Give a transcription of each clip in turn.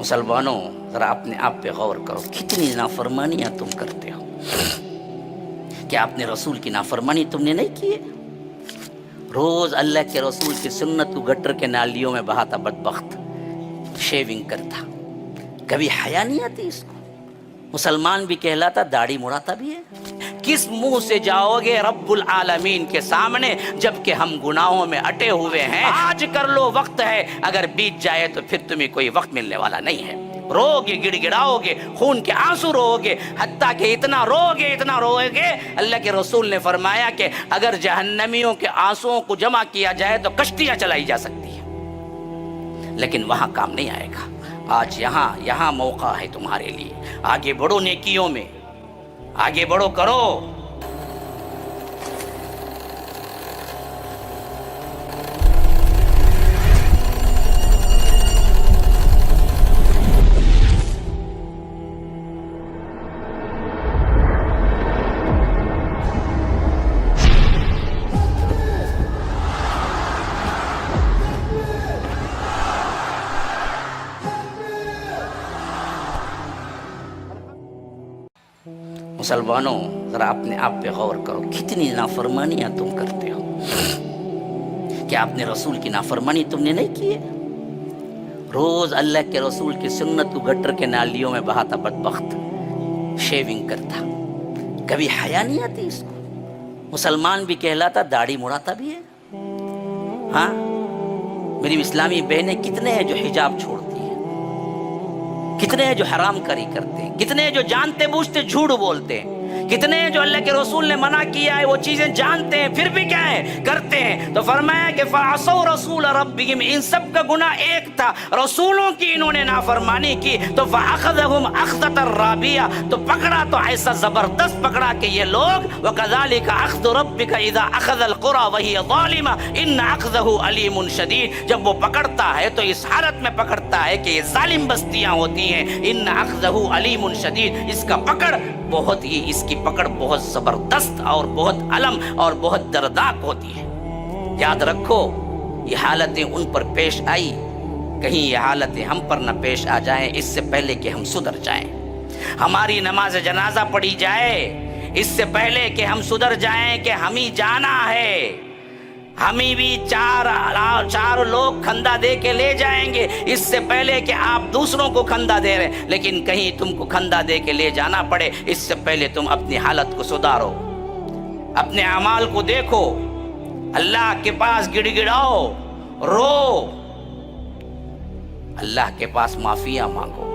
मुसलमानों, ज़रा अपने आप पे गौर करो, कितनी नाफरमानियाँ तुम करते हो। क्या अपने रसूल की नाफरमानी तुमने नहीं की है? रोज़ अल्लाह के रसूल की सुन्नत को गटर के नालियों में बहाता बदबख्त, शेविंग करता, कभी हया नहीं आती इसको। मुसलमान भी कहलाता, दाढ़ी मुड़ाता भी है। किस मुंह से जाओगे रब्बुल आलमीन के सामने जबकि हम गुनाहों में अटे हुए हैं? आज कर लो, वक्त है, अगर बीत जाए तो फिर तुम्हें कोई वक्त मिलने वाला नहीं है। रोगे, गिड़गिड़ाओगे, खून के आंसू रोगे, हत्ता कि इतना रोगे। अल्लाह के रसूल ने फरमाया कि अगर जहन्नमियों के आंसुओं को जमा किया जाए तो कश्तियां चलाई जा सकती है, लेकिन वहां काम नहीं आएगा। आज यहाँ मौका है तुम्हारे लिए, आगे बढ़ो, नेकियों में आगे बढ़ो, करो। मुसलमानों, ज़रा अपने आप पे गौर करो, कितनी नाफरमानियाँ तुम करते हो। क्या अपने रसूल की नाफरमानी तुमने नहीं की है? रोज़ अल्लाह के रसूल की सुन्नत को गटर के नालियों में बहाता बदबख्त, शेविंग करता, कभी हया नहीं आती इसको। मुसलमान भी कहलाता, दाढ़ी मुड़ाता भी है। हाँ, मेरी इस्लामी बहनें कितने हैं जो हिजाब छोड़ती हैं, कितने हैं जो हराम करी करते हैं, कितने हैं जो जानते बूझते झूठ बोलते हैं, कितने हैं जो अल्लाह के रसूल ने मना किया है वो चीजें जानते हैं फिर भी क्या है करते हैं। तो फरमाया कि फअसौ रसूल रब्बिहिम, इन सब का गुनाह एक था, रसूलों की इन्होंने नाफरमानी की। तो फअखज़हुम अख़ज़तन राबिया, तो पकड़ा तो ऐसा जबरदस्त पकड़ा कि ये लोग वकज़ालिका अख़्ज़ु रब्बिका इज़ा अख़ज़ल क़ुरा वहिय ज़ालिमा इन्न अख़्ज़हु अलीमुन शदीद। जब वो पकड़ता है तो इस हालत में पकड़ता है कि ये जालिम बस्तियां होती हैं। इन्न अख़्ज़हु अलीमुन शदीद, इसका पकड़ बहुत ही, इसकी पकड़ बहुत जबरदस्त और बहुत अलम और बहुत दर्दनाक होती है। याद रखो, ये हालतें उन पर पेश आई, कहीं ये हालतें हम पर न पेश आ जाएं इससे पहले कि हम सुधर जाएं। हमारी नमाज जनाजा पढ़ी जाए इससे पहले कि हम सुधर जाएं कि हम ही जाना है। हमें भी चार लोग खंदा दे के ले जाएंगे इससे पहले कि आप दूसरों को खंदा दे रहे हैं। लेकिन कहीं तुमको खंदा दे के ले जाना पड़े इससे पहले तुम अपनी हालत को सुधारो, अपने अमाल को देखो, अल्लाह के पास गिड़गिड़ाओ, रो, अल्लाह के पास माफिया मांगो।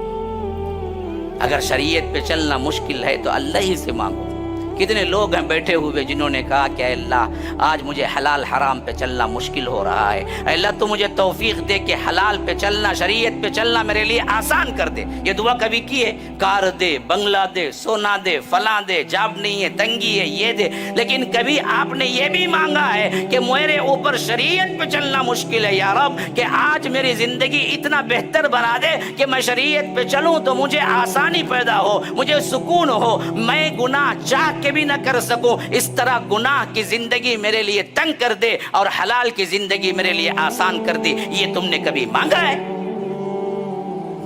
अगर शरीयत पे चलना मुश्किल है तो अल्लाह ही से मांगो। कितने लोग हैं बैठे हुए जिन्होंने कहा कि अल्लाह आज मुझे हलाल हराम पे चलना मुश्किल हो रहा है, अल्लाह तो मुझे तौफीक दे कि हलाल पे चलना, शरीयत पे चलना मेरे लिए आसान कर दे। ये दुआ कभी की है? कार दे, बंगला दे, सोना दे, फला दे, जाब नहीं है, तंगी है, ये दे। लेकिन कभी आपने ये भी मांगा है कि मेरे ऊपर शरीयत पे चलना मुश्किल है या रब, कि आज मेरी जिंदगी इतना बेहतर बना दे कि मैं शरीयत पे चलूं तो मुझे आसानी पैदा हो, मुझे सुकून हो, मैं गुनाह चाह के भी न कर सकूं, इस तरह गुनाह की जिंदगी मेरे लिए तंग कर दे और हलाल की जिंदगी मेरे लिए आसान कर दे। ये तुमने कभी मांगा है?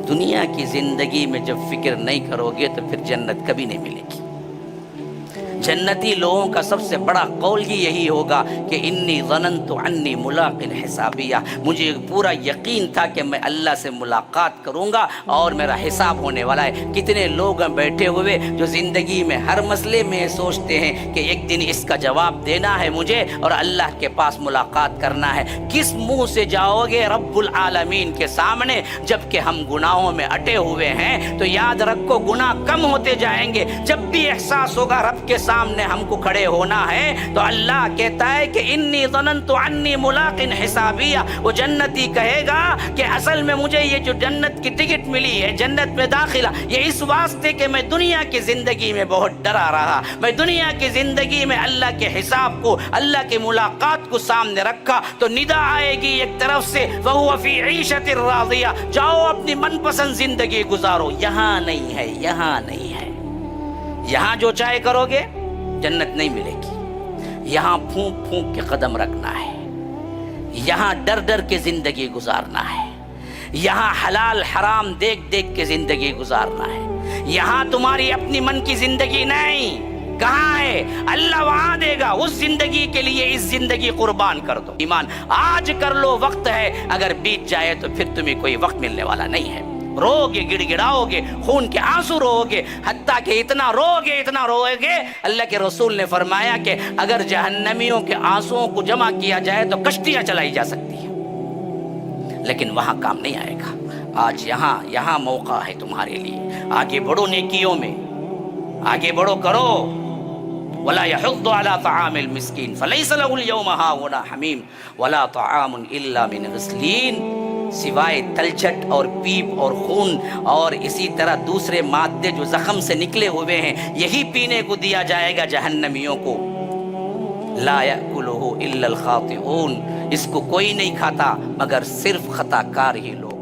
दुनिया की जिंदगी में जब फिक्र नहीं करोगे तो फिर जन्नत कभी नहीं मिलेगी। जन्नती लोगों का सबसे बड़ा कौल ही यही होगा कि इन्नी ज़नन्तु अन्नी मुलाक़िन हिसाबिया, मुझे पूरा यकीन था कि मैं अल्लाह से मुलाकात करूंगा और मेरा हिसाब होने वाला है। कितने लोग हैं बैठे हुए जो ज़िंदगी में हर मसले में सोचते हैं कि एक दिन इसका जवाब देना है मुझे और अल्लाह के पास मुलाकात करना है। किस मुंह से जाओगे रब्बुल आलमीन के सामने जबकि हम गुनाहों में अटे हुए हैं? तो याद रखो, गुनाह कम होते जाएंगे। जब भी एहसास होगा रब के सामने हमको खड़े होना है तो अल्लाह कहता है कि इन्नी ज़नन्तु अन्नी मुलाक़िन हिसाबिया। वो जन्नती कहेगा कि असल में मुझे ये जो जन्नत की टिकट मिली है, जन्नत में दाखिला, ये इस वास्ते कि मैं दुनिया की जिंदगी में बहुत डरा रहा, मैं दुनिया की जिंदगी में अल्लाह के हिसाब को, अल्लाह की मुलाकात को सामने रखा। तो निदा आएगी एक तरफ से, वहुव फी ईशतिर राज़िया, जाओ अपनी मनपसंद जिंदगी गुजारो। यहाँ नहीं है, यहाँ नहीं है। यहाँ जो चाहे करोगे जन्नत नहीं मिलेगी। यहाँ फूंक फूंक के कदम रखना है, यहाँ डर डर के जिंदगी गुजारना है, یہاں حلال حرام دیکھ دیکھ کے زندگی گزارنا ہے، یہاں تمہاری اپنی من کی زندگی نہیں۔ کہاں ہے؟ اللہ وہاں دے گا، اس زندگی کے لیے اس زندگی قربان کر دو۔ ایمان آج کر لو، وقت ہے، اگر بیت جائے تو پھر تمہیں کوئی وقت ملنے والا نہیں ہے۔ رو گے، گڑ گڑاؤ گے، خون کے آنسو رو گے، حتیٰ کہ اتنا رو گے، اتنا روئے گے، اللہ کے رسول نے فرمایا کہ اگر جہنمیوں کے آنسوؤں کو جمع کیا جائے تو کشتیاں چلائی جا سکتی ہیں، لیکن وہاں کام نہیں آئے گا۔ آج یہاں موقع ہے تمہارے لیے، آگے بڑھو نیکیوں میں، آگے بڑھو، کرو۔ ولا يحض على طعام المسكين فليس له اليوم هاهنا حميم ولا طعام الا من غسلين، سوائے تلچھٹ اور پیپ اور خون اور اسی طرح دوسرے مادے جو زخم سے نکلے ہوئے ہیں، یہی پینے کو دیا جائے گا جہنمیوں کو۔ لا يأكله الا الخاطئون، اس کو کوئی نہیں کھاتا مگر صرف خطا کار ہی لوگ۔